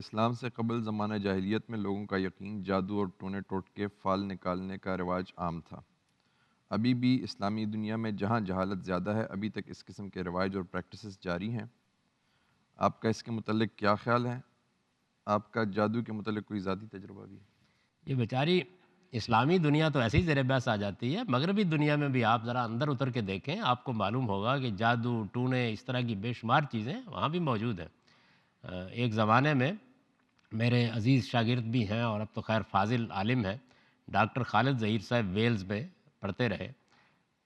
اسلام سے قبل زمانہ جاہلیت میں لوگوں کا یقین جادو اور ٹونے ٹوٹکے فال نکالنے کا رواج عام تھا۔ ابھی بھی اسلامی دنیا میں جہاں جہالت زیادہ ہے، ابھی تک اس قسم کے رواج اور پریکٹسز جاری ہیں۔ آپ کا اس کے متعلق کیا خیال ہے؟ آپ کا جادو کے متعلق کوئی ذاتی تجربہ بھی ہے؟ یہ بیچاری اسلامی دنیا تو ایسے ہی زیر بحث آ جاتی ہے، مغربی دنیا میں بھی آپ ذرا اندر اتر کے دیکھیں، آپ کو معلوم ہوگا کہ جادو ٹونے اس طرح کی بے شمار چیزیں وہاں بھی موجود ہیں۔ ایک زمانے میں میرے عزیز شاگرد بھی ہیں اور اب تو خیر فاضل عالم ہیں، ڈاکٹر خالد ظہیر صاحب ویلز میں پڑھتے رہے،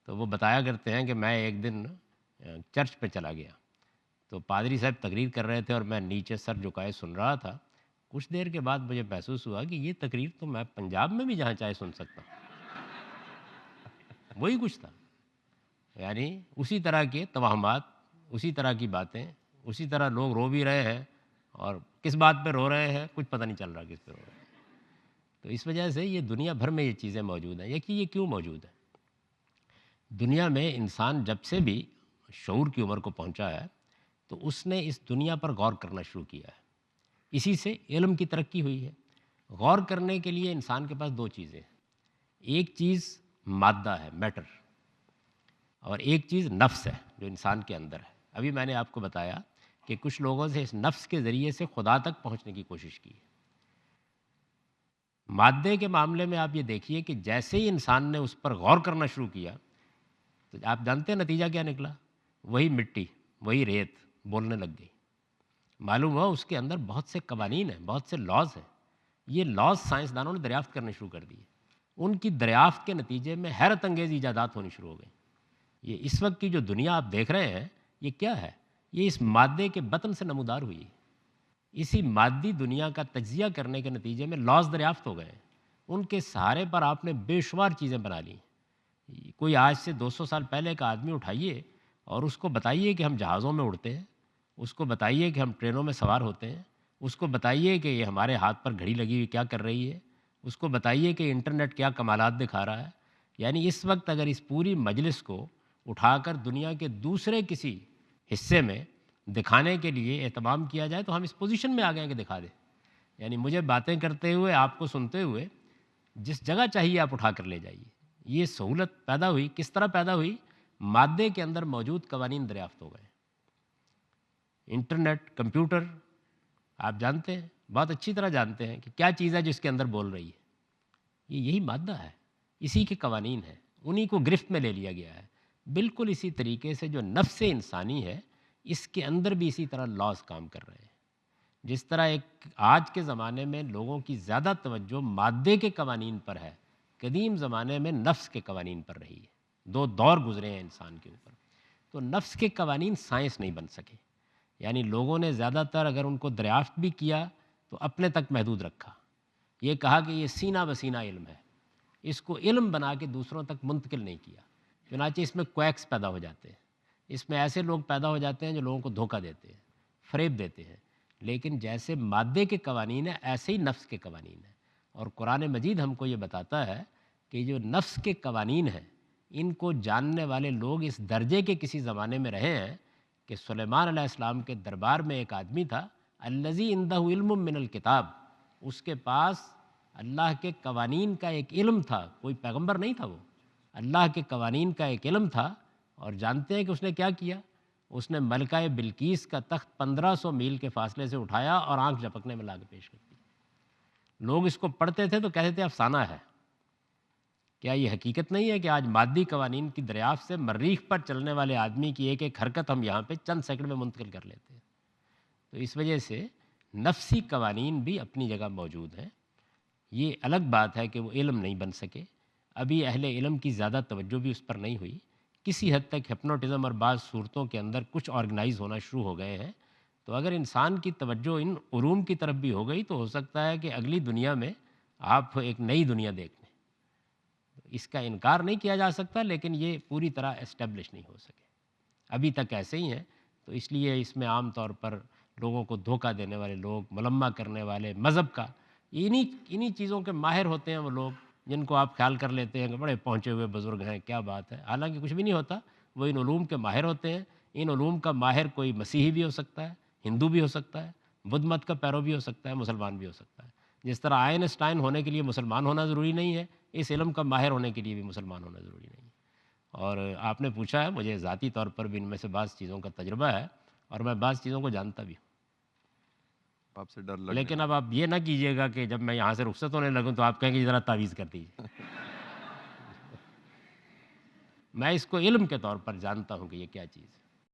تو وہ بتایا کرتے ہیں کہ میں ایک دن چرچ پہ چلا گیا، تو پادری صاحب تقریر کر رہے تھے اور میں نیچے سر جھکائے سن رہا تھا۔ کچھ دیر کے بعد مجھے محسوس ہوا کہ یہ تقریر تو میں پنجاب میں بھی جہاں چاہے سن سکتا ہوں، وہی کچھ تھا۔ یعنی اسی طرح کے توہمات، اسی طرح کی باتیں، اسی طرح لوگ رو بھی رہے ہیں، اور کس بات پہ رو رہے ہیں کچھ پتہ نہیں چل رہا کس پہ رو رہے ہیں۔ تو اس وجہ سے یہ دنیا بھر میں یہ چیزیں موجود ہیں۔ یہ کیوں موجود ہے؟ دنیا میں انسان جب سے بھی شعور کی عمر کو پہنچا ہے تو اس نے اس دنیا پر غور کرنا شروع کیا ہے، اسی سے علم کی ترقی ہوئی ہے۔ غور کرنے کے لیے انسان کے پاس دو چیزیں ہیں، ایک چیز مادہ ہے، میٹر، اور ایک چیز نفس ہے جو انسان کے اندر ہے۔ ابھی میں نے آپ کو بتایا کہ کچھ لوگوں سے اس نفس کے ذریعے سے خدا تک پہنچنے کی کوشش کی ہے۔ مادے کے معاملے میں آپ یہ دیکھیے کہ جیسے ہی انسان نے اس پر غور کرنا شروع کیا تو آپ جانتے ہیں نتیجہ کیا نکلا؟ وہی مٹی، وہی ریت بولنے لگ گئی۔ معلوم ہوا اس کے اندر بہت سے قوانین ہیں، بہت سے لاز ہیں۔ یہ لاز سائنسدانوں نے دریافت کرنے شروع کر دیے۔ ان کی دریافت کے نتیجے میں حیرت انگیز ایجادات ہونی شروع ہو گئیں۔ یہ اس وقت کی جو دنیا آپ دیکھ رہے ہیں، یہ کیا ہے؟ یہ اس مادے کے بطن سے نمودار ہوئی ہے۔ اسی مادی دنیا کا تجزیہ کرنے کے نتیجے میں لاز دریافت ہو گئے ہیں۔ ان کے سہارے پر آپ نے بے شمار چیزیں بنا لی۔ کوئی آج سے 200 سال پہلے کا آدمی اٹھائیے اور اس کو بتائیے کہ ہم جہازوں میں اڑتے ہیں، اس کو بتائیے کہ ہم ٹرینوں میں سوار ہوتے ہیں، اس کو بتائیے کہ یہ ہمارے ہاتھ پر گھڑی لگی ہوئی کیا کر رہی ہے، اس کو بتائیے کہ انٹرنیٹ کیا کمالات دکھا رہا ہے۔ یعنی اس وقت اگر اس پوری مجلس کو اٹھا کر دنیا کے دوسرے کسی حصے میں دکھانے کے لیے اہتمام کیا جائے تو ہم اس پوزیشن میں آ گئے ہیں کہ دکھا دیں۔ یعنی مجھے باتیں کرتے ہوئے، آپ کو سنتے ہوئے جس جگہ چاہیے آپ اٹھا کر لے جائیے۔ یہ سہولت پیدا ہوئی، کس طرح پیدا ہوئی؟ مادے کے اندر موجود قوانین دریافت ہو گئے۔ انٹرنیٹ، کمپیوٹر، آپ جانتے ہیں، بہت اچھی طرح جانتے ہیں کہ کیا چیز ہے جس کے اندر بول رہی ہے، یہی مادہ ہے، اسی کے قوانین ہیں، انہی کو گرفت میں لے لیا گیا ہے۔ بالکل اسی طریقے سے جو نفس انسانی ہے، اس کے اندر بھی اسی طرح لاز کام کر رہے ہیں۔ جس طرح ایک آج کے زمانے میں لوگوں کی زیادہ توجہ مادے کے قوانین پر ہے، قدیم زمانے میں نفس کے قوانین پر رہی ہے۔ دو دور گزرے ہیں انسان کے اوپر۔ تو نفس کے قوانین سائنس نہیں بن سکے، یعنی لوگوں نے زیادہ تر اگر ان کو دریافت بھی کیا تو اپنے تک محدود رکھا۔ یہ کہا کہ یہ سینہ بسینہ علم ہے، اس کو علم بنا کے دوسروں تک منتقل نہیں کیا۔ چنانچہ اس میں کویکس پیدا ہو جاتے ہیں، اس میں ایسے لوگ پیدا ہو جاتے ہیں جو لوگوں کو دھوکہ دیتے ہیں، فریب دیتے ہیں۔ لیکن جیسے مادے کے قوانین ہیں، ایسے ہی نفس کے قوانین ہیں۔ اور قرآن مجید ہم کو یہ بتاتا ہے کہ جو نفس کے قوانین ہیں، ان کو جاننے والے لوگ اس درجے کے کسی زمانے میں رہے ہیں کہ سلیمان علیہ السلام کے دربار میں ایک آدمی تھا، الذی عنده علم من الکتاب، اس کے پاس اللہ کے قوانین کا ایک علم تھا، کوئی پیغمبر نہیں تھا، وہ اللہ کے قوانین کا ایک علم تھا۔ اور جانتے ہیں کہ اس نے کیا کیا؟ اس نے ملکہ بلقیس کا تخت 1500 میل کے فاصلے سے اٹھایا اور آنکھ جھپکنے میں لا کے پیش کر دیا۔ لوگ اس کو پڑھتے تھے تو کہتے تھے افسانہ ہے۔ کیا یہ حقیقت نہیں ہے کہ آج مادی قوانین کی دریافت سے مریخ پر چلنے والے آدمی کی ایک ایک حرکت ہم یہاں پہ چند سیکنڈ میں منتقل کر لیتے ہیں؟ تو اس وجہ سے نفسی قوانین بھی اپنی جگہ موجود ہیں۔ یہ الگ بات ہے کہ وہ علم نہیں بن سکے، ابھی اہل علم کی زیادہ توجہ بھی اس پر نہیں ہوئی۔ کسی حد تک ہپنوٹزم اور بعض صورتوں کے اندر کچھ آرگنائز ہونا شروع ہو گئے ہیں۔ تو اگر انسان کی توجہ ان علوم کی طرف بھی ہو گئی تو ہو سکتا ہے کہ اگلی دنیا میں آپ ایک نئی دنیا دیکھ لیں۔ اس کا انکار نہیں کیا جا سکتا، لیکن یہ پوری طرح اسٹیبلش نہیں ہو سکے، ابھی تک ایسے ہی ہیں۔ تو اس لیے اس میں عام طور پر لوگوں کو دھوکہ دینے والے لوگ، ملمہ کرنے والے، مذہب کا انہی چیزوں کے ماہر ہوتے ہیں وہ لوگ، جن کو آپ خیال کر لیتے ہیں کہ بڑے پہنچے ہوئے بزرگ ہیں، کیا بات ہے، حالانکہ کچھ بھی نہیں ہوتا۔ وہ ان علوم کے ماہر ہوتے ہیں۔ ان علوم کا ماہر کوئی مسیحی بھی ہو سکتا ہے، ہندو بھی ہو سکتا ہے، بدھ مت کا پیرو بھی ہو سکتا ہے، مسلمان بھی ہو سکتا ہے۔ جس طرح آئنسٹائن ہونے کے لیے مسلمان ہونا ضروری نہیں ہے، اس علم کا ماہر ہونے کے لیے بھی مسلمان ہونا ضروری نہیں ہے۔ اور آپ نے پوچھا ہے، مجھے ذاتی طور پر بھی ان میں سے بعض چیزوں کا تجربہ ہے اور میں بعض چیزوں کو جانتا بھی ہوں۔ آپ سے ڈر لگنے لیکن لگا۔ اب آپ یہ نہ کیجیے گا کہ جب میں یہاں سے رخصت ہونے لگوں تو آپ کہیں کہ ذرا تعویذ کر دیجیے۔ میں اس کو علم کے طور پر جانتا ہوں کہ یہ کیا چیز ہے۔